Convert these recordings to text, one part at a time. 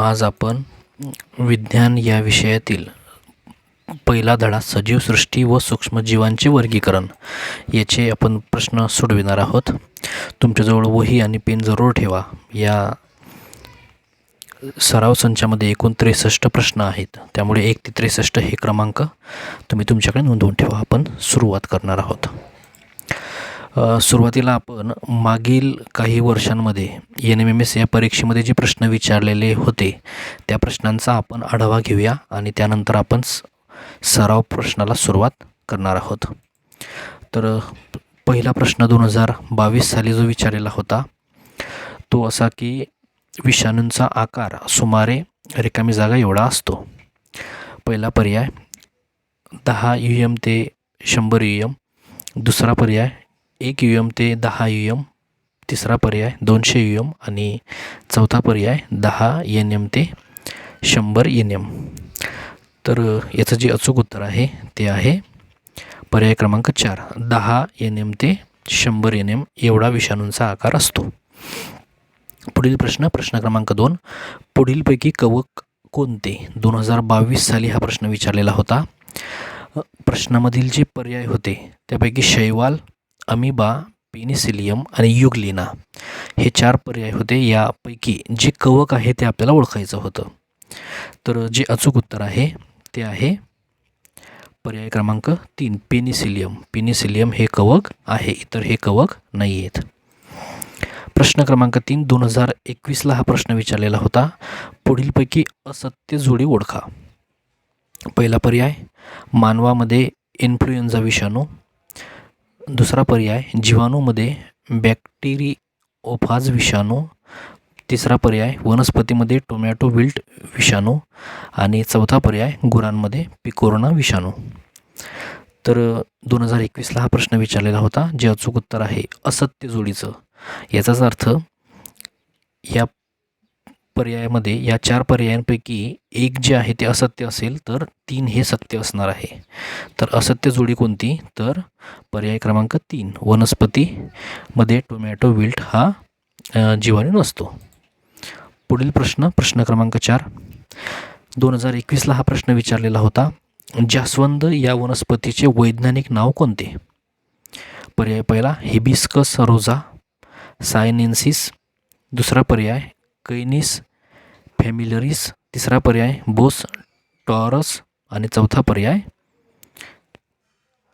आज आपण विज्ञान या विषयातील पहिला धडा सजीव सृष्टी व सूक्ष्मजीवांचे वर्गीकरण याचे आपण प्रश्न सोडविणार आहोत. तुमच्याजवळ वही आणि पेन जरूर ठेवा. या सराव संचामध्ये एकूण 63 प्रश्न आहेत, त्यामुळे 1 ते 63 हे क्रमांक तुम्ही तुमच्याकडे नोंदवून ठेवा. आपण सुरुवात करणार आहोत. सुरुवातीला आपण मागील काही वर्षांमध्ये NMMS या परीक्षेमध्ये जे प्रश्न विचारलेले होते त्या प्रश्नांचा आपण आढावा घेऊया आणि त्यानंतर आपण सराव प्रश्नाला सुरुवात करणार आहोत. तर पहिला प्रश्न 2022 साली जो विचारलेला होता तो असा की विषाणूंचा आकार सुमारे रिकामी जागा एवढा असतो. पहिला पर्याय 10 UM ते 100 UM, दुसरा पर्याय 1 UM ते 10 UM, तिसरा पर्याय 200 UM आणि चौथा पर्याय 10 NM ते 100 NM. तर याचं जे अचूक उत्तर आहे ते आहे पर्याय क्रमांक 4, 10 NM ते 100 NM एवढा विषाणूंचा आकार असतो. पुढील प्रश्न क्रमांक 2, पुढीलपैकी कवक कोणते? 2022 साली हा प्रश्न विचारलेला होता. प्रश्नामधील जे पर्याय होते त्यापैकी शैवाल, अमिबा, पेनिसिलियम आणि युग्लिना हे 4 पर्याय होते. यापैकी जे कवक आहे ते आपल्याला ओळखायचं होतं. तर जे अचूक उत्तर आहे ते आहे पर्याय क्रमांक 3, पेनिसिलियम. पेनिसिलियम हे कवक आहे, इतर हे कवक नाही आहेत. प्रश्न क्रमांक 3, 2021ला हा प्रश्न विचारलेला होता. पुढीलपैकी असत्य जोडी ओळखा. पहिला पर्याय मानवामध्ये इन्फ्लुएन्झा विषाणू, दुसरा पर्याय जीवाणूमध्ये बॅक्टेरिओफाज विषाणू, तिसरा पर्याय वनस्पतीमध्ये टोमॅटो विल्ट विषाणू आणि चौथा पर्याय गुरांमध्ये पिकोरना विषाणू. तर 2021ला हा प्रश्न विचारलेला होता. जे अचूक उत्तर आहे असत्य जोडीचं. याचाच अर्थ या पर्यायामध्ये या 4 पर्यायांपैकी एक जे आहे ते असत्य असेल तर 3 हे सत्य असणार आहे. तर असत्य जोडी कोणती? तर पर्याय क्रमांक 3, वनस्पतीमध्ये टोमॅटो विल्ट हा जीवाणू नसतो. पुढील प्रश्न क्रमांक 4, 2021ला हा प्रश्न विचारलेला होता. जास्वंद या वनस्पतीचे वैज्ञानिक नाव कोणते? पर्याय पहिला हिबिस्कस रोझा सायनेन्सिस, दुसरा पर्याय कैनिस फॅमिलरिस, तिसरा पर्याय बोस टॉरस आणि चौथा पर्याय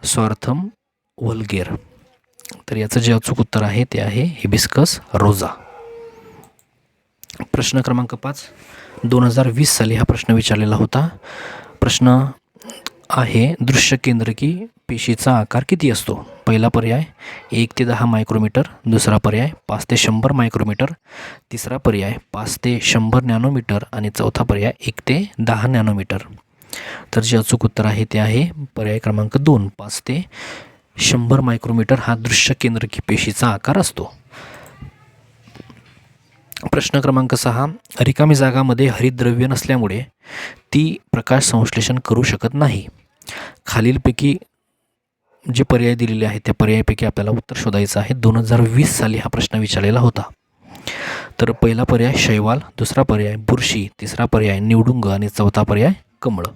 स्वार्थम वल्गेर. तर याचं जे अचूक उत्तर आहे ते आहे हिबिस्कस रोझा. प्रश्न क्रमांक 5, 2020 साली हा प्रश्न विचारलेला होता. प्रश्न आहे दृश्य केंद्रकी पेशीचा आकार किती असतो? पहिला पर्याय 1 ते 10 मायक्रोमीटर, दुसरा पर्याय 5 ते 100 मायक्रोमीटर, तिसरा पर्याय 5 ते 100 नॅनोमीटर आणि चौथा पर्याय 1 ते 10 नॅनोमीटर. तर जे अचूक उत्तर आहे ते आहे पर्याय क्रमांक 2, 5 ते 100 मायक्रोमीटर हा दृश्य केंद्रकी पेशीचा आकार असतो. प्रश्न क्रमांक 6, रिकामी जागामध्ये हरितद्रव्य नसल्यामुळे ती प्रकाश संश्लेषण करू शकत नाही. खालीलपैकी जे पर्याय दिलेले आहेत त्या पर्यायापैकी आपल्याला उत्तर शोधायचं आहे. 2020 साली हा प्रश्न विचारलेला होता. तर पहिला पर्याय शैवाल, दुसरा पर्याय बुरशी, तिसरा पर्याय निवडुंग आणि चौथा पर्याय कमळ.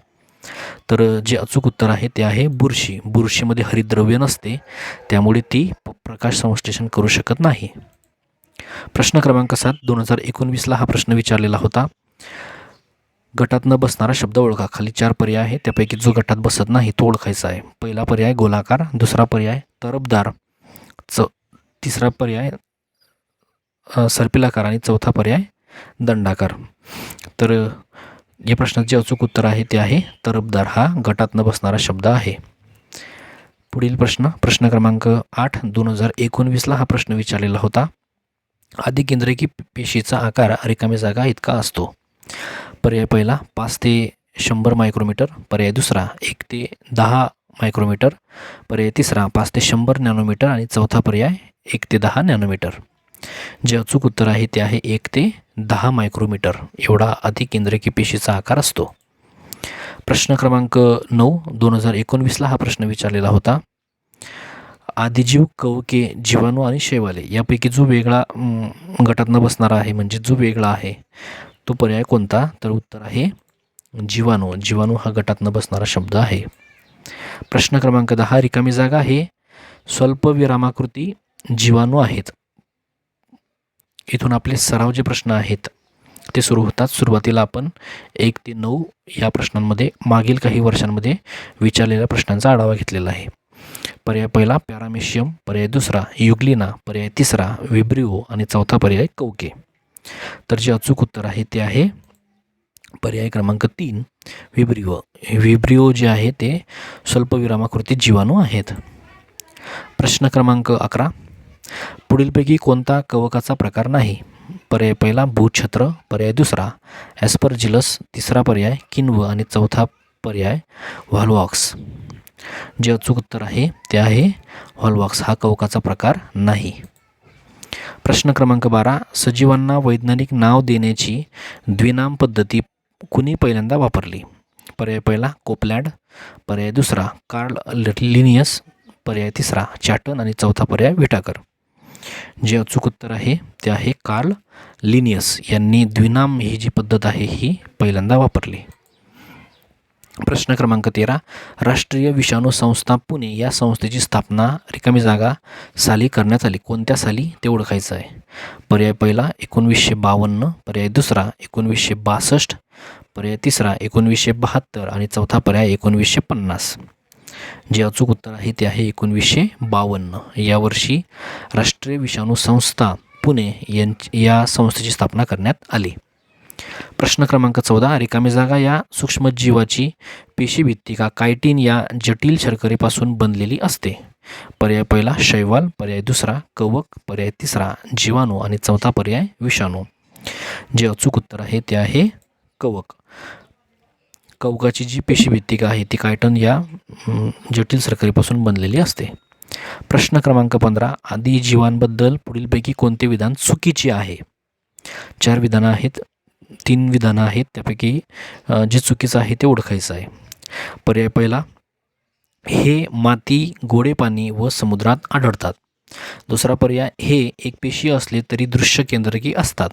तर जे अचूक उत्तर आहे ते आहे बुरशी. बुरशीमध्ये हरितद्रव्य नसते, त्यामुळे ती प्रकाश संश्लेषण करू शकत नाही. प्रश्न क्रमांक 7, 2019ला हा प्रश्न विचारलेला होता. गटात न बसणारा शब्द ओळखा. खाली 4 पर्याय आहे, त्यापैकी जो गटात बसत नाही तो ओळखायचा आहे. पहिला पर्याय गोलाकार, दुसरा पर्याय तरबदार, तिसरा पर्याय सर्पिलाकार आणि चौथा पर्याय दंडाकार. तर या प्रश्नाचे जे अचूक उत्तर आहे ते आहे तरबदार हा गटात न बसणारा शब्द आहे. पुढील प्रश्न क्रमांक 8, 2019ला हा प्रश्न विचारलेला होता. आदिकेंद्रकी पेशीचा आकार रिकामी जागा इतका असतो. पर्याय पहिला 5 ते 100 मायक्रोमीटर, पर्याय दुसरा 1 ते 10 मायक्रोमीटर, पर्याय तिसरा 5 ते 100 नॅनोमीटर आणि चौथा पर्याय 1 ते 10 नॅनोमीटर. जे अचूक उत्तर आहे ते आहे 1 ते 10 मायक्रोमीटर एवढा आदिकेंद्रकी पेशीचा आकार असतो. प्रश्न क्रमांक 9, 2019ला हा प्रश्न विचारलेला होता. आदिजीव, कवके, जीवाणू आणि शैवाले यापैकी जो वेगळा गटात न बसणारा आहे म्हणजे जो वेगळा आहे तो पर्याय कोणता? तर उत्तर आहे जीवाणू. जीवाणू हा गटात न बसणारा शब्द आहे. प्रश्न क्रमांक 10, रिकामी जागा हे स्वल्पविरामाकृती जीवाणू आहेत. इथून आपले सराव जे प्रश्न आहेत ते सुरू होतात. सुरुवातीला आपण 1 ते 9 या प्रश्नांमध्ये मागील काही वर्षांमध्ये विचारलेल्या प्रश्नांचा आढावा घेतलेला आहे. पर्याय पहिला पॅरामेशियम, पर्याय दुसरा युग्लिना, पर्याय तिसरा विब्रिओ आणि चौथा पर्याय कौके. तर जे अचूक उत्तर आहे ते आहे पर्याय क्रमांक 3 विब्रिओ. विब्रिओ जे आहे ते स्वल्पविरामाकृती जीवाणू आहेत. प्रश्न क्रमांक 11, पुढीलपैकी कोणता कवकाचा प्रकार नाही? पर्याय पहिला भूछत्र, पर्याय दुसरा ॲस्परजिलस, तिसरा पर्याय किन्व आणि चौथा पर्याय व्हॉल्वॉक्स. जे अचूक उत्तर आहे ते आहे व्हॉल्वॉक्स. हा कवकाचा प्रकार नाही. प्रश्न क्रमांक 12, सजीवांना वैज्ञानिक नाव देण्याची द्विनाम पद्धती कुणी पहिल्यांदा वापरली? पर्याय पहिला कोपलँड, पर्याय दुसरा कार्ल लिनियस, पर्याय तिसरा चॅटन आणि चौथा पर्याय व्हिटाकर. जे अचूक उत्तर आहे ते आहे कार्ल लिनियस यांनी द्विनाम ही जी पद्धत आहे ही पहिल्यांदा वापरली. प्रश्न क्रमांक 13, राष्ट्रीय विषाणू संस्था पुणे या संस्थेची स्थापना रिकामी जागा साली करण्यात आली. कोणत्या साली ते ओळखायचं आहे. पर्याय पहिला 1952, पर्याय दुसरा 1962, पर्याय तिसरा 1972 आणि चौथा पर्याय 1950. जे अचूक उत्तर आहे ते आहे 1952. यावर्षी राष्ट्रीय विषाणू संस्था पुणे या संस्थेची स्थापना करण्यात आली. प्रश्न क्रमांक 14, रिकामी जागा या सूक्ष्मजीवाची पेशीभित्तिका कायटिन या जटिल शर्करेपासून बनलेली असते. पर्याय पहिला शैवाल, पर्याय दुसरा कवक, पर्याय तिसरा जीवाणू आणि चौथा पर्याय विषाणू. जे अचूक उत्तर आहे ते आहे कवक. कवकाची जी पेशीभित्तिका आहे ती कायटन या जटिल शर्करेपासून बनलेली असते. प्रश्न क्रमांक 15, आदी जीवांबद्दल पुढीलपैकी कोणते विधान चुकीचे आहे? 4 विधानं आहेत, 3 विधानं आहेत. त्यापैकी जे चुकीचं आहे ते ओळखायचं आहे. पर्याय पहिला हे माती, गोडे पाणी व समुद्रात आढळतात. दुसरा पर्याय हे एकपेशीय असले तरी दृश्य केंद्रकी असतात.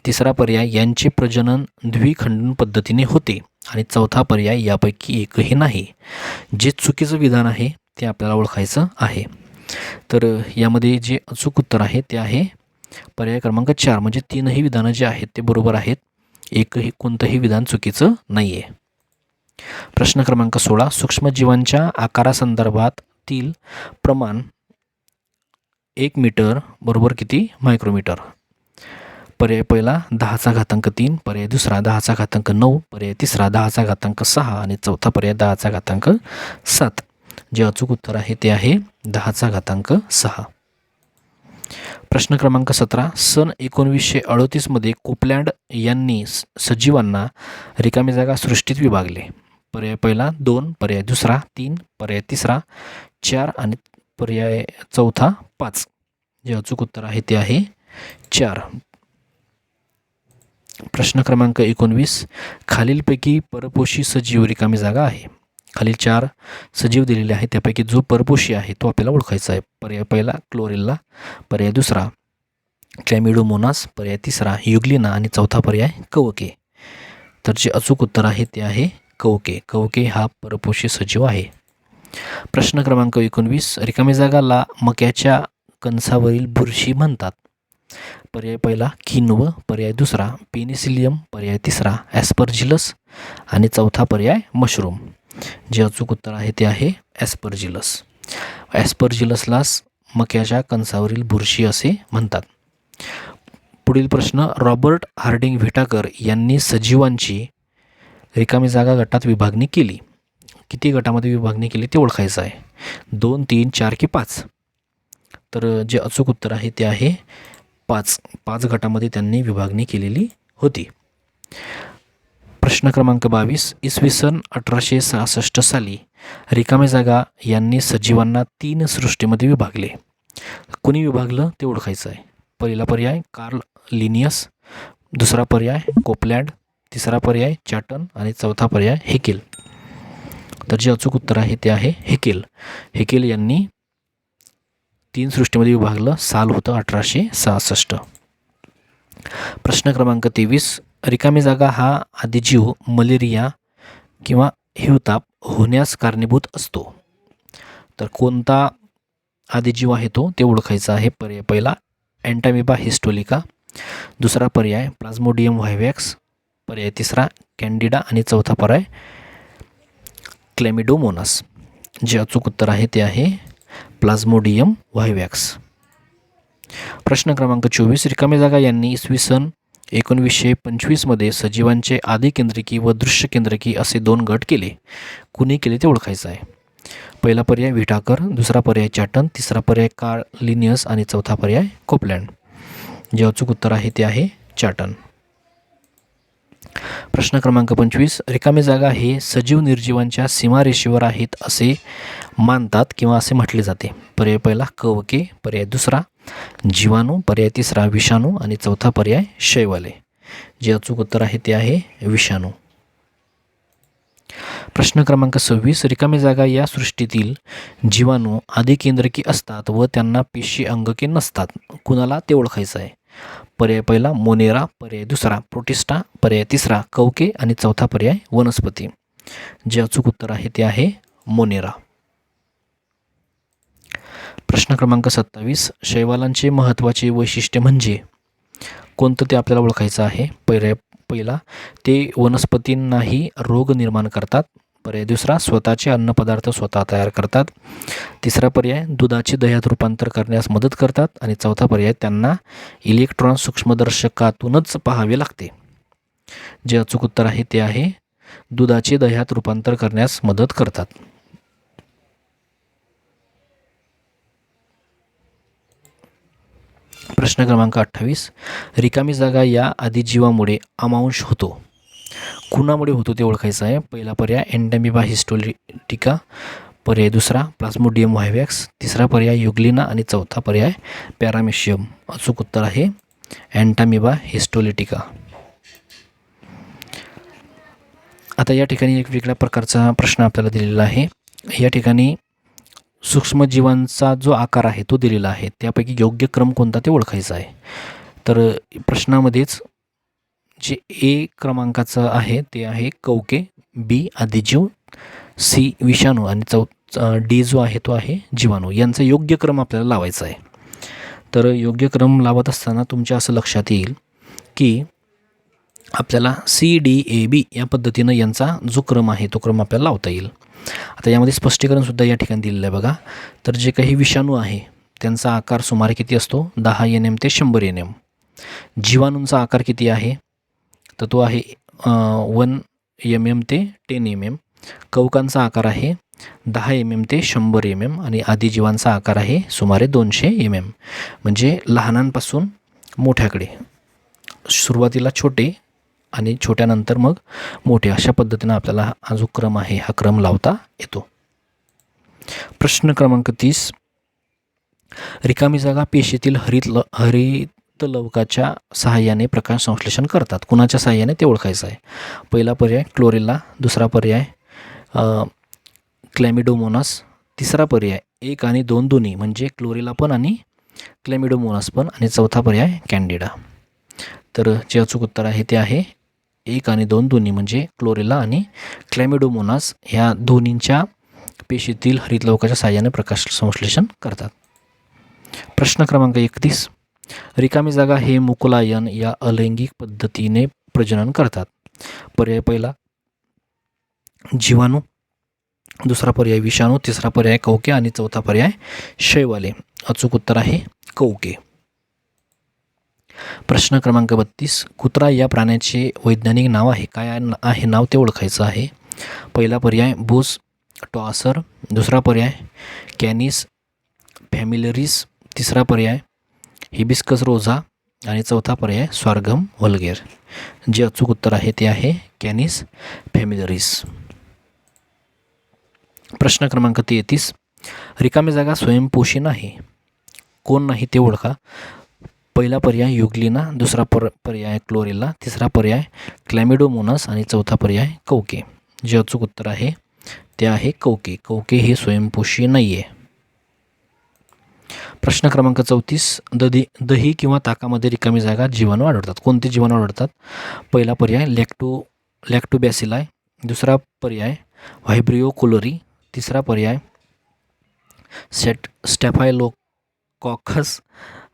तिसरा पर्याय यांचे प्रजनन द्विखंडन पद्धतीने होते आणि चौथा पर्याय यापैकी एकही नाही. जे चुकीचं विधान आहे ते आपल्याला ओळखायचं आहे. तर यामध्ये जे अचूक उत्तर आहे ते आहे पर्याय क्रमांक 4. म्हणजे 3ही विधानं जे आहेत ते बरोबर आहेत. एकही कोणतंही विधान चुकीचं नाही आहे. प्रश्न क्रमांक 16, सूक्ष्मजीवांच्या आकारासंदर्भातील प्रमाण 1 मीटर बरोबर किती मायक्रोमीटर? पर्याय पहिला 10⁻3, पर्याय दुसरा 10⁻9, पर्याय तिसरा 10⁻6 आणि चौथा पर्याय 10⁻7. जे अचूक उत्तर आहे ते आहे 10⁻6. प्रश्न क्रमांक 17, सन 1938 कोपलँड यांनी सजीवांना रिकामी जागा सृष्टीत विभागले. पर्याय पहिला 2, पर्याय दुसरा 3, पर्याय तिसरा 4 आणि पर्याय चौथा 5. जे अचूक उत्तर आहे ते आहे 4. प्रश्न क्रमांक 19, खालीलपैकी परपोषी सजीव रिकामी जागा आहे. खालील 4 सजीव दिलेले आहेत, त्यापैकी जो परपोषी आहे तो आपल्याला ओळखायचा आहे. पर्याय पहिला क्लोरेल्ला, पर्याय दुसरा क्लॅमिडोमोनास, पर्याय तिसरा युग्लिना आणि चौथा पर्याय कवके. तर जे अचूक उत्तर आहे ते आहे कवके. कवके हा परपोषी सजीव आहे. प्रश्न क्रमांक 19, रिकामी जागाला मक्याच्या कणसावरील बुरशी म्हणतात. पर्याय पहिला किन्व, पर्याय दुसरा पेनिसिलियम, पर्याय तिसरा ॲस्परजिलस आणि चौथा पर्याय मशरूम. जे अचूक उत्तर आहे ते आहे ॲस्परजिलस. ॲस्परजिलसलाच मक्याच्या कणसावरील बुरशी असे म्हणतात. पुढील प्रश्न, रॉबर्ट हार्डिंग व्हिटाकर यांनी सजीवांची रिकामी जागा गटात विभागणी केली. किती गटामध्ये विभागणी केली ते ओळखायचं आहे. 2, 3, 4 की 5? तर जे अचूक उत्तर आहे ते आहे 5. 5 गटामध्ये त्यांनी विभागणी केलेली होती. प्रश्न क्रमांक 22, इसवी सन 1866 साली रिकामी जागा यांनी सजीवांना 3 सृष्टीमध्ये विभागले. कोणी विभागलं ते ओळखायचं आहे. पहिला पर्याय कार्ल लिनियस, दुसरा पर्याय कोपलँड, तिसरा पर्याय चॅटन आणि चौथा पर्याय हेकेल. तर जे अचूक उत्तर आहे ते आहे हेकेल. हेकेल यांनी 3 सृष्टीमध्ये विभागलं. साल होतं 1866. प्रश्न क्रमांक 23, रिकामी जागा हा आदिजीव मलेरिया किंवा हिवताप होण्यास कारणीभूत असतो. तर कोणता आदिजीव आहे तो ते ओळखायचा आहे. पर्याय पहिला अँटामिबा हिस्टोलिका, दुसरा पर्याय प्लाझ्मोडियम व्हायवॅक्स, पर्याय तिसरा कॅन्डिडा आणि चौथा पर्याय क्लॅमिडोमोनास. जे अचूक उत्तर आहे ते आहे प्लाझ्मोडियम व्हायवॅक्स. प्रश्न क्रमांक 24. रिकामी जागा यांनी इसवी सन 1925 सजीवांचे आदिकेंद्रिकी व दृश्य केंद्रिकी असे 2 गट केले. कुणी केले ते ओळखायचं आहे. पहिला पर्याय व्हिटाकर, दुसरा पर्याय चॅटन, तिसरा पर्याय कार्ल लिनियस आणि चौथा पर्याय कोपलँड. जे अचूक उत्तर आहे ते आहे चॅटन. प्रश्न क्रमांक 25. रिकामी जागा हे सजीव निर्जीवांच्या सीमारेषेवर आहेत असे मानतात किंवा असे म्हटले जाते. पर्याय पहिला कवके, पर्याय दुसरा जीवाणू, पर्याय तिसरा विषाणू आणि चौथा पर्याय शैवाले. जे अचूक उत्तर आहे ते आहे विषाणू. प्रश्न क्रमांक 26. रिकामी जागा या सृष्टीतील जीवाणू आदिकेंद्रकी असतात व त्यांना पेशी अंगके नसतात. कुणाला ते ओळखायचं आहे. पर्याय पहिला मोनेरा, पर्याय दुसरा प्रोटिस्टा, पर्याय तिसरा कवके आणि चौथा पर्याय वनस्पती. जे अचूक उत्तर आहे ते आहे मोनेरा. प्रश्न क्रमांक 27. शैवालांचे महत्त्वाचे वैशिष्ट्य म्हणजे कोणतं ते आपल्याला ओळखायचं आहे. पर्याय पहिला ते वनस्पतींनाही रोग निर्माण करतात, पर्याय दुसरा स्वतःचे अन्नपदार्थ स्वतः तयार करतात, तिसरा पर्याय दुधाचे दह्यात रूपांतर करण्यास मदत करतात आणि चौथा पर्याय त्यांना इलेक्ट्रॉन सूक्ष्मदर्शकातूनच पाहावे लागते. जे अचूक उत्तर आहे ते आहे दुधाचे दह्यात रूपांतर करण्यास मदत करतात. प्रश्न क्रमांक 28. रिकामी जागा या आदिजीवामुळे अमांश होतो. कुणामुळे होतो ते ओळखायचं आहे. पहिला पर्याय अँटामिबा हिस्टोलिटिका, पर्याय दुसरा प्लाझ्मोडियम व्हायवॅक्स, तिसरा पर्याय युग्लिना आणि चौथा पर्याय पॅरामेशियम. अचूक उत्तर आहे अँटामिबा हिस्टोलिटिका. आता या ठिकाणी एक वेगळ्या प्रकारचा प्रश्न आपल्याला दिलेला आहे. या ठिकाणी सूक्ष्मजीवांचा जो आकार आहे तो दिलेला आहे. त्यापैकी योग्य क्रम कोणता ते ओळखायचा आहे. तर प्रश्नामध्येच जे ए क्रमांकाचं आहे ते आहे कवके, बी आदिजीव, सी विषाणू आणि डी जो आहे तो आहे जीवाणू. यांचा योग्य क्रम आपल्याला लावायचा आहे. तर योग्य क्रम लावत असताना तुमच्या असं लक्षात येईल की आपल्याला CDAB या पद्धतीनं यांचा जो क्रम आहे तो क्रम आपल्याला लावता येईल. आता यामध्ये स्पष्टीकरणसुद्धा या ठिकाणी दिलेलं आहे बघा. तर जे काही विषाणू आहे त्यांचा आकार सुमारे किती असतो 10 NM ते 100 NM. जीवाणूंचा आकार किती आहे तर तो आहे 1 MM ते 10 MM. कवकांचा आकार आहे 10 MM ते 100 MM आणि आदिजीवांचा आकार आहे सुमारे 200 MM. म्हणजे लहानांपासून मोठ्याकडे सुरुवातीला छोटे आणि छोट्यानंतर मग मोठे अशा पद्धतीनं आपल्याला हा जो क्रम आहे हा क्रम लावता येतो. प्रश्न क्रमांक 30. रिकामी जागा पेशीतील हरितलवकाच्या सहाय्याने प्रकाश संश्लेषण करतात. कुणाच्या सहाय्याने ते ओळखायचं आहे. पहिला पर्याय क्लोरेला, दुसरा पर्याय क्लॅमिडोमोनास, तिसरा पर्याय 1 आणि 2 दोन्ही म्हणजे क्लोरेला पण आणि क्लॅमिडोमोनास पण आणि चौथा पर्याय कॅन्डिडा. तर जे अचूक उत्तर आहे ते आहे 1 आणि 2 दोन्ही म्हणजे क्लोरेला आणि क्लॅमिडोमोनास ह्या दोन्हींच्या पेशीतील हरितलवकाच्या सहाय्याने प्रकाश संश्लेषण करतात. प्रश्न क्रमांक 31. रिकामी जागा हे मुकुलायन या अलैंगिक पद्धतीने प्रजनन करतात. पर्याय पहिला जीवाणू, दुसरा पर्याय विषाणू, तिसरा पर्याय कवके आणि चौथा पर्याय शैवाले. अचूक उत्तर आहे कवके. प्रश्न क्रमांक 32. कुत्रा या प्राण्याचे वैज्ञानिक नाव आहे. काय आहे नाव ते ओळखायचं आहे. पहिला पर्याय बोस टॉसर, दुसरा पर्याय कॅनिस फॅमिलरिस, तिसरा पर्याय हिबिस्कस रोझा आणि चौथा पर्याय स्वार्गम व्हल्गेर. जे अचूक उत्तर आहे ते आहे कॅनिस फॅमिलरिस. प्रश्न क्रमांक 33. रिकामी जागा स्वयंपोषी नाही. कोण नाही ते ओळखा. पहिला पर्याय युग्लिना, दुसरा पर्याय क्लोरेला, तिसरा पर्याय क्लॅमिडोमोनास आणि चौथा पर्याय कवके. जे अचूक उत्तर आहे ते आहे कवके. कवके हे स्वयंपोषी नाही आहे. प्रश्न क्रमांक 34, दही किंवा ताकामध्ये रिकामी जागा जीवाणू आढळतात. कोणते जीवाणू आढळतात? पहिला पर्याय लॅक्टोबॅसिलाई, दुसरा पर्याय व्हायब्रिओ कोलोरी, तिसरा पर्याय स्टॅफायलोकॉकस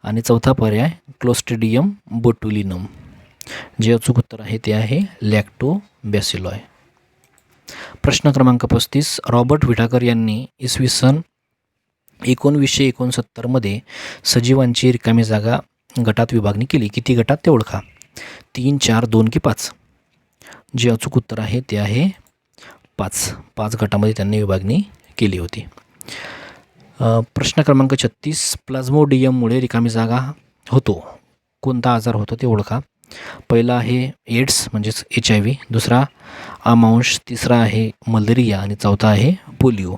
आणि चौथा पर्याय क्लोस्ट्रिडियम बोटुलिनम. जे अचूक उत्तर आहे ते आहे लॅक्टोबॅसिलाई. प्रश्न क्रमांक 35, रॉबर्ट व्हिटाकर यांनी इसवी सन 1969 सजीवांची रिकामी जागा गटात विभागणी केली. किती गटात ते ओळखा? 3, 4, 2 की 5? जे अचूक उत्तर आहे ते आहे 5 गटामध्ये त्यांनी विभागणी केली होती. प्रश्न क्रमांक 36, प्लाझ्मोडियममुळे रिकामी जागा होतो. कोणता आजार होतो ते ओळखा? पहिला आहे एड्स म्हणजेच HIV, दुसरा आमांश, तिसरा आहे मलेरिया आणि चौथा आहे पोलिओ.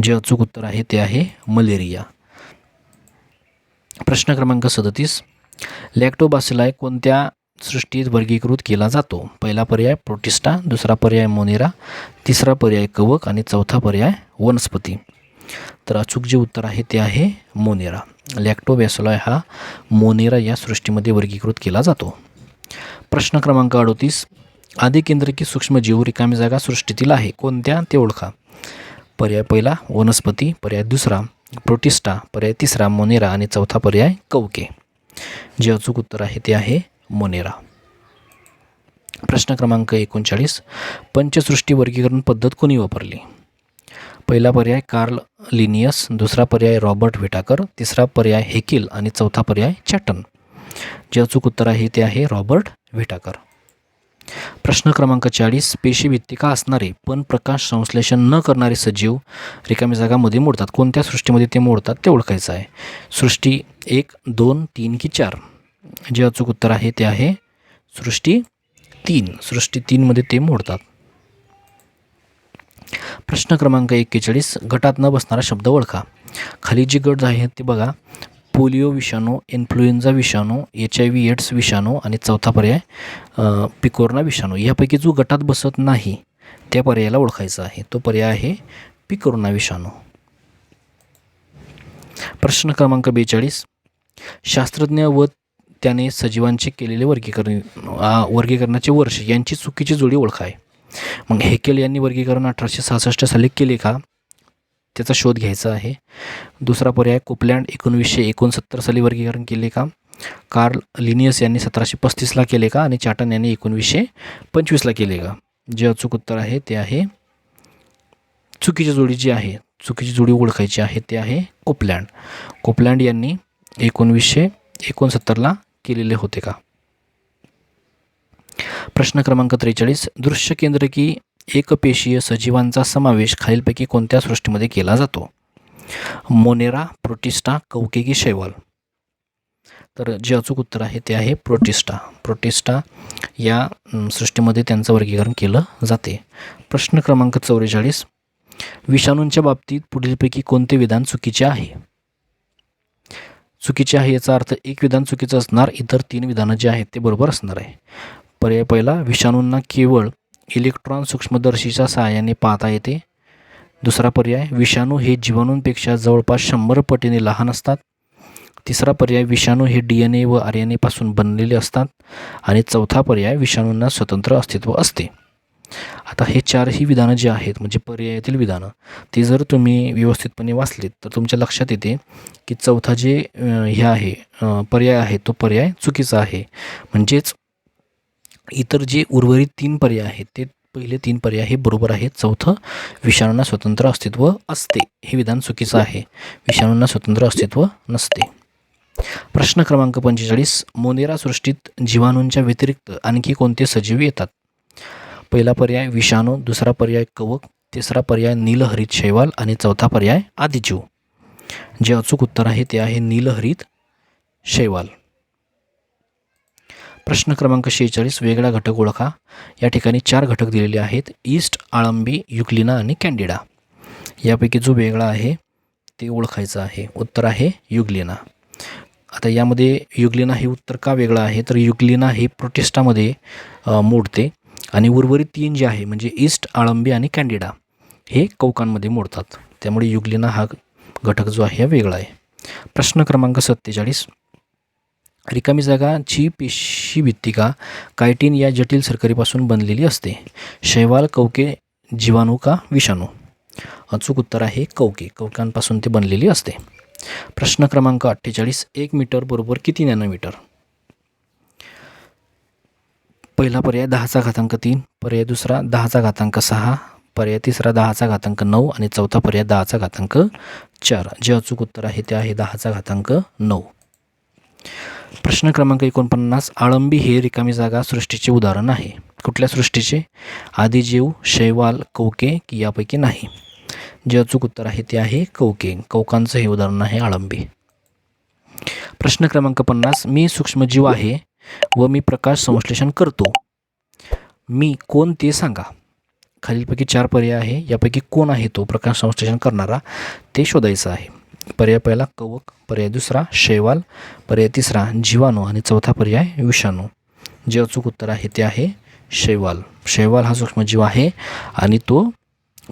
जे अचूक उत्तर आहे ते आहे मलेरिया. प्रश्न क्रमांक 37, लॅक्टोबॅसिलाई कोणत्या सृष्टीत वर्गीकृत केला जातो? पहिला पर्याय प्रोटिस्टा, दुसरा पर्याय मोनेरा, तिसरा पर्याय कवक आणि चौथा पर्याय वनस्पती. तर अचूक जे उत्तर आहे ते आहे मोनेरा. लॅक्टोबॅसिलाई हा मोनेरा या सृष्टीमध्ये वर्गीकृत केला जातो. प्रश्न क्रमांक 38, आदिकेंद्रकी सूक्ष्मजीव रिकामी जागा सृष्टीतील आहे. कोणत्या ते ओळखा? पर्याय पहिला वनस्पती, पर्याय दुसरा प्रोटिस्टा, पर्याय तिसरा मोनेरा आणि चौथा पर्याय कवके. जे अचूक उत्तर आहे ते आहे मोनेरा. प्रश्न क्रमांक 39, पंचसृष्टी वर्गीकरण पद्धत कोणी वापरली? पहिला पर्याय कार्ल लिनियस, दुसरा पर्याय रॉबर्ट व्हिटाकर, तिसरा पर्याय हेकिल आणि चौथा पर्याय चॅटन. जे अचूक उत्तर आहे ते आहे रॉबर्ट व्हिटाकर. प्रश्न क्रमांक 40, पेशीभित्तिका असणारे पण प्रकाश संश्लेषण न करणारे सजीव रिकामी जागामध्ये मोडतात. कोणत्या सृष्टीमध्ये ते मोडतात ते ओळखायचं आहे. सृष्टी 1, 2, 3 की 4? जे अचूक उत्तर आहे ते आहे सृष्टी 3. सृष्टी 3मध्ये ते मोडतात. प्रश्न क्रमांक 41, गटात न बसणारा शब्द ओळखा. खाली जी गट आहेत ते बघा. पोलिओ विषाणू, इन्फ्लुएन्झा विषाणू, HIV एड्स विषाणू आणि चौथा पर्याय पिकोर्ना विषाणू. यापैकी जो गटात बसत नाही त्या पर्यायाला ओळखायचा आहे. तो पर्याय आहे पिकोर्ना विषाणू. प्रश्न क्रमांक 42, शास्त्रज्ञ व त्याने सजीवांचे केलेले वर्गीकरणाचे वर्ष यांची चुकीची जोडी ओळखा आहे. मग हेकेल यांनी वर्गीकरण 1866 साली केले का? त्याचा शोध घ्यायचा आहे. दुसरा पर्याय कोपलँड 1969 साली वर्गीकरण केले का? कार्ल लिनियस यांनी 1735ला केले का? आणि चॅटन यांनी 1925ला केले का? जे अचूक उत्तर आहे ते आहे चुकीची जोडी जी आहे, चुकीची जोडी ओळखायची आहे ते आहे कोपलँड यांनी 1969ला केलेले होते का? प्रश्न क्रमांक 43, दृश्य केंद्रकी एकपेशीय सजीवांचा समावेश खालीलपैकी कोणत्या सृष्टीमध्ये केला जातो? मोनेरा, प्रोटिस्टा, कवके की शैवाल? तर जे अचूक उत्तर आहे ते आहे प्रोटिस्टा या सृष्टीमध्ये त्यांचं वर्गीकरण केलं जाते. प्रश्न क्रमांक 44, विषाणूंच्या बाबतीत पुढीलपैकी कोणते विधान चुकीचे आहे? चुकीचे आहे याचा अर्थ एक विधान चुकीचं असणार, इतर 3 विधानं जे आहेत ते बरोबर असणार आहे. पर्याय पहिला, विषाणूंना केवळ इलेक्ट्रॉन सूक्ष्मदर्शीच्या सहाय्याने पाहता येते. दुसरा पर्याय, विषाणू हे जीवाणूंपेक्षा जवळपास 100 पटीने लहान असतात. तिसरा पर्याय, विषाणू हे DNA व RNA पासून बनलेले असतात. आणि चौथा पर्याय, विषाणूंना स्वतंत्र अस्तित्व असते. आता हे 4ही विधानं जी आहेत म्हणजे पर्यायातील विधानं ती जर तुम्ही व्यवस्थितपणे वाचलीत तर तुमच्या लक्षात येते की चौथा जे हे आहे पर्याय आहे तो पर्याय चुकीचा आहे. म्हणजेच इतर जे उर्वरित 3 पर्याय आहेत ते पहिले 3 पर्याय हे बरोबर आहेत. चौथं, विषाणूंना स्वतंत्र अस्तित्व असते, हे विधान चुकीचं आहे. विषाणूंना स्वतंत्र अस्तित्व नसते. प्रश्न क्रमांक 45, मोनेरा सृष्टीत जीवाणूंच्या व्यतिरिक्त आणखी कोणते सजीव येतात? पहिला पर्याय विषाणू, दुसरा पर्याय कवक, तिसरा पर्याय नीलहरित शैवाल आणि चौथा पर्याय आदिजीव. जे अचूक उत्तर आहे ते आहे नीलहरित शैवाल. प्रश्न क्रमांक 46, वेगळा घटक ओळखा. या ठिकाणी 4 घटक दिलेले आहेत, ईस्ट, अळंबी, युग्लिना आणि कॅन्डिडा. यापैकी जो वेगळा आहे ते ओळखायचं आहे. उत्तर आहे युग्लिना. आता यामध्ये युग्लिना हे उत्तर का वेगळं आहे तर युग्लिना हे प्रोटिस्टामध्ये मोडते आणि उर्वरित 3 जे आहे म्हणजे ईस्ट, अळंबी आणि कॅन्डिडा हे कवकांमध्ये मोडतात. त्यामुळे युग्लिना हा घटक जो आहे हा वेगळा आहे. प्रश्न क्रमांक 47. रिकामी जागाची पेशीभित्तिका कायटिन या जटिल सरकरीपासून बनलेली असते. शैवाल, कवके, जीवाणू का विषाणू? अचूक उत्तर आहे कवके. कवकांपासून ते बनलेली असते. प्रश्न क्रमांक 48. 1 मीटर बरोबर किती नॅनोमीटर? पहिला पर्याय 10⁻³ पर्याय दुसरा 10⁻6 पर्याय तिसरा 10⁻9 आणि चौथा पर्याय 10⁻4. जे अचूक उत्तर आहे ते आहे 10⁻9. प्रश्न क्रमांक 49. अळंबी हे रिकामी जागा सृष्टीचे उदाहरण आहे. कुठल्या सृष्टीचे? आदिजीव, शैवाल, कवके की यापैकी नाही? जे अचूक उत्तर आहे ते आहे कवके. कवकांचं हे उदाहरण आहे अळंबी. प्रश्न क्रमांक 50. मी सूक्ष्मजीव आहे व मी प्रकाश संश्लेषण करतो. मी कोण ते सांगा. खालीलपैकी 4 पर्याय आहे. यापैकी कोण आहे तो प्रकाश संश्लेषण करणारा ते शोधायचं आहे. पर्याय पहिला कवक, पर्याय दुसरा शैवाल, पर्याय तिसरा जीवाणू आणि चौथा पर्याय विषाणू. जे अचूक उत्तर आहे ते आहे शैवाल. शैवाल हा सूक्ष्मजीव आहे आणि तो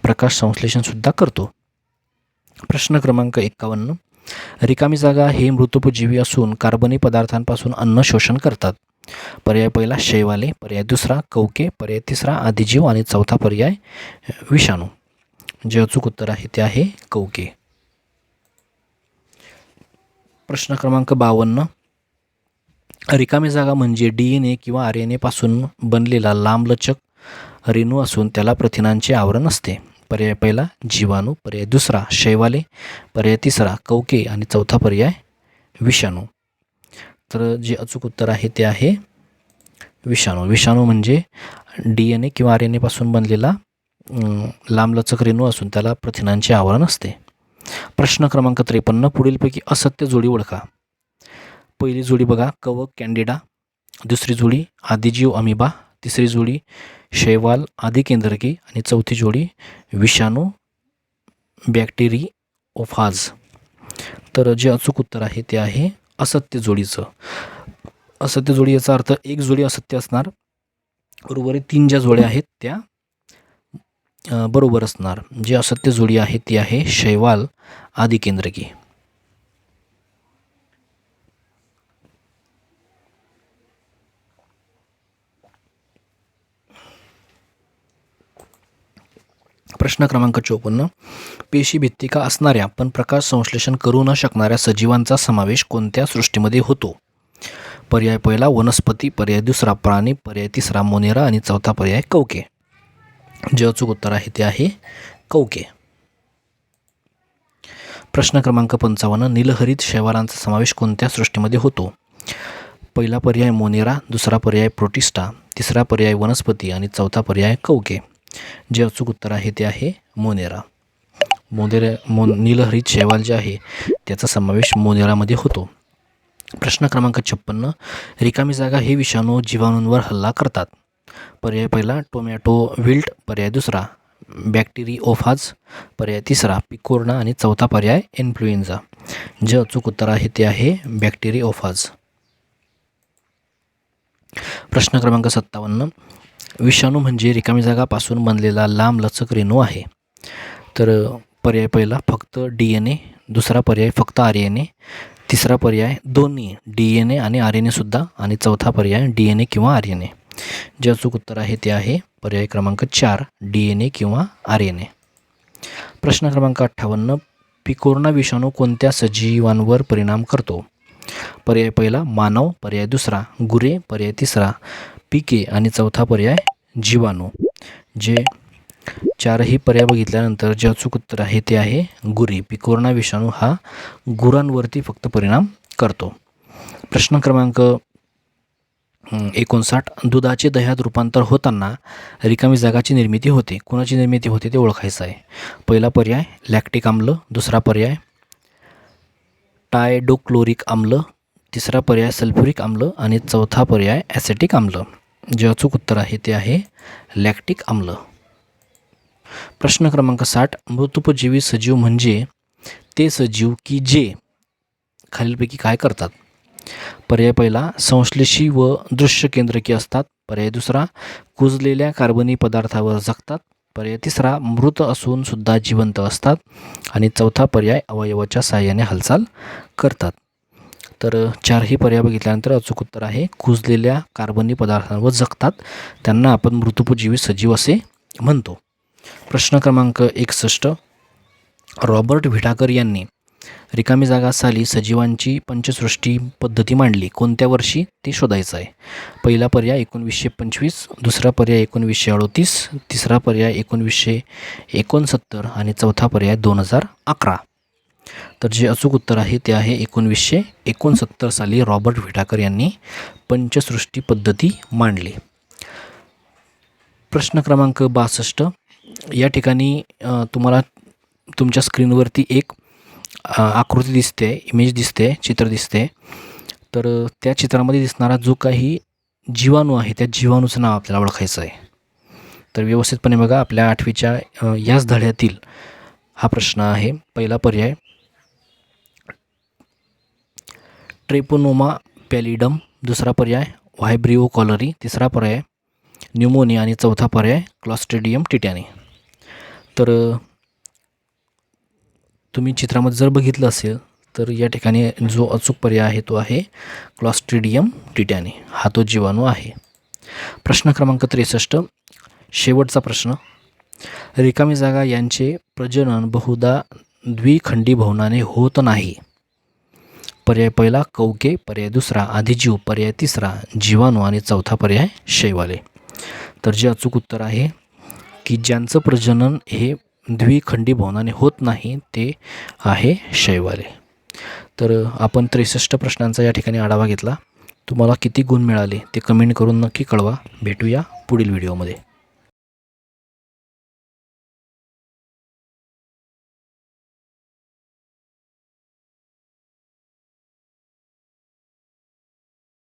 प्रकाश संश्लेषणसुद्धा करतो. प्रश्न क्रमांक 51. रिकामी जागा हे मृतोपजीवी असून कार्बनी पदार्थांपासून अन्न शोषण करतात. पर्याय पहिला शैवाले, पर्याय दुसरा कवके, पर्याय तिसरा आदिजीव आणि चौथा पर्याय विषाणू. जे अचूक उत्तर आहे ते आहे कवके. प्रश्न क्रमांक 52. रिकामी जागा म्हणजे DNA किंवा RNA पासून बनलेला लांबलचक रेणू असून त्याला प्रथिनांचे आवरण असते. पर्याय पहिला जीवाणू, पर्याय दुसरा शैवाले, पर्याय तिसरा कवके आणि चौथा पर्याय विषाणू. तर जे अचूक उत्तर आहे ते आहे विषाणू. विषाणू म्हणजे DNA किंवा RNA पासून बनलेला लांबलचक रेणू असून त्याला प्रथिनांचे आवरण असते. प्रश्न क्रमांक 53. पुढीलपैकी असत्य जोडी ओळखा. पहिली जोडी बघा कवक कॅन्डिडा, दुसरी जोडी आदिजीव अमिबा, तिसरी जोडी शैवाल आदिकेंद्रकी आणि चौथी जोडी विषाणू बॅक्टेरिओफाज. तर जे अचूक उत्तर आहे ते आहे असत्य जोडीचं. असत्य जोडी याचा अर्थ एक जोडी असत्य असणार, उर्वरित 3 ज्या जोड्या आहेत त्या बरोबर असणार. जी असत्य जोडी आहे ती आहे शैवाल आदिकेंद्रकी. प्रश्न क्रमांक 54. पेशीभित्तिका असणाऱ्या पण प्रकाश संश्लेषण करू न शकणाऱ्या सजीवांचा समावेश कोणत्या सृष्टीमध्ये होतो? पर्याय पहिला वनस्पती, पर्याय दुसरा प्राणी, पर्याय तिसरा मोनेरा आणि चौथा पर्याय कवके. जे अचूक उत्तर आहे ते आहे कवके. प्रश्न क्रमांक 55. नीलहरित शैवालांचा समावेश कोणत्या सृष्टीमध्ये होतो? पहिला पर्याय मोनेरा, दुसरा पर्याय प्रोटिस्टा, तिसरा पर्याय वनस्पती आणि चौथा पर्याय कवके. जे अचूक उत्तर आहे ते आहे मोनेरा. नीलहरित शैवाल जे आहे त्याचा समावेश मोनेरामध्ये होतो. प्रश्न क्रमांक 56. रिकामी जागा हे विषाणू जीवाणूंवर हल्ला करतात. पर्याय पहिला टोमॅटो विल्ट, पर्याय दुसरा बॅक्टेरिओफाज, पर्याय तिसरा पिकोर्ना आणि चौथा पर्याय इन्फ्लुएन्झा. जे अचूक उत्तर आहे ते आहे बॅक्टेरिओफाज. प्रश्न क्रमांक 57. विषाणू म्हणजे रिकामी जागापासून बनलेला लांबलचक रेणू आहे. तर पर्याय पहिला फक्त DNA, दुसरा पर्याय फक्त RNA, तिसरा पर्याय दोन्ही DNA आणि RNA सुद्धा आणि चौथा पर्याय DNA किंवा RNA. जे अचूक उत्तर आहे ते आहे पर्याय क्रमांक 4 DNA किंवा RNA. प्रश्न क्रमांक 58. पिकोर्ना विषाणू कोणत्या सजीवांवर परिणाम करतो? पर्याय पहिला मानव, पर्याय दुसरा गुरे, पर्याय तिसरा पिके आणि चौथा पर्याय जीवाणू. जे 4ही पर्याय बघितल्यानंतर जे अचूक उत्तर आहे ते आहे गुरे. पिकोर्ना विषाणू हा गुरांवरती फक्त परिणाम करतो. प्रश्न क्रमांक 59. दुधाचे दह्यात रूपांतर होताना रिकामी जागाची निर्मिती होते. कोणाची निर्मिती होते ते ओळखायचं आहे. पहिला पर्याय लॅक्टिक आम्ल, दुसरा पर्याय टायडोक्लोरिक आम्ल, तिसरा पर्याय सल्फ्युरिक आम्ल आणि चौथा पर्याय ॲसेटिक आम्ल. जे अचूक उत्तर आहे ते आहे लॅक्टिक आम्ल. प्रश्न क्रमांक 60. मृतोपजीवी सजीव म्हणजे ते सजीव की जे खालीलपैकी काय करतात? पर्याय पहिला संश्लेषी व दृश्य केंद्रकी असतात, पर्याय दुसरा कुजलेल्या कार्बनी पदार्थावर जगतात, पर्याय तिसरा मृत असून सुद्धा जिवंत असतात. आणि चौथा पर्याय अवयवाच्या साहाय्याने हालचाल करतात. तर चारही पर्याय बघितल्यानंतर अचूक उत्तर आहे कुजलेल्या कार्बनी पदार्थांवर जगतात, त्यांना आपण मृतोपजीवी सजीव असे म्हणतो. प्रश्न क्रमांक 61. रॉबर्ट व्हिडाकर यांनी रिकामी जागा साली सजीवांची पंचसृष्टी पद्धती मांडली. कोणत्या वर्षी ते शोधायचं आहे. पहिला पर्याय 1925, दुसरा पर्याय 1938, तिसरा पर्याय 1969 आणि चौथा पर्याय 2011. तर जे अचूक उत्तर आहे ते आहे 1969 साली रॉबर्ट व्हिडाकर यांनी पंचसृष्टी पद्धती मांडली. प्रश्न क्रमांक 62. या ठिकाणी तुम्हाला तुमच्या स्क्रीनवरती एक आकृती दिसते, इमेज दिसते, चित्र दिसते. तर त्या चित्रामध्ये दिसणारा जो काही जीवाणू आहे त्या जीवाणूचं नाव आपल्याला ओळखायचं आहे. तर व्यवस्थितपणे बघा. आपल्या 8वीच्या याच धड्यातील हा प्रश्न आहे. पहिला पर्याय ट्रेपोनोमा पॅलिडम, दुसरा पर्याय व्हायब्रिओ कॉलरी, तिसरा पर्याय न्यूमोनिया आणि चौथा पर्याय क्लॉस्ट्रिडियम टिटॅनी. तर तुम्ही चित्रामध्ये जर बघितलं असेल तर या ठिकाणी जो अचूक पर्याय आहे तो आहे क्लॉस्ट्रिडियम टिटॅनी, हा तो जीवाणू आहे. प्रश्न क्रमांक 63. शेवटचा प्रश्न. रिकामी जागा यांचे प्रजनन बहुधा द्विखंडी भवनाने होत नाही. पर्याय पहिला कवके, पर्याय दुसरा आदिजीव, पर्याय तिसरा जीवाणू आणि चौथा पर्याय शैवाले. तर जे अचूक उत्तर आहे की ज्यांचं प्रजनन हे द्विखंडी भवनाने होत नाही ते आहे शैवाले. तर आपण 63 प्रश्नांचा या ठिकाणी आढावा घेतला. तुम्हाला किती गुण मिळाले ते कमेंट करून नक्की कळवा. भेटूया पुढील व्हिडिओमध्ये.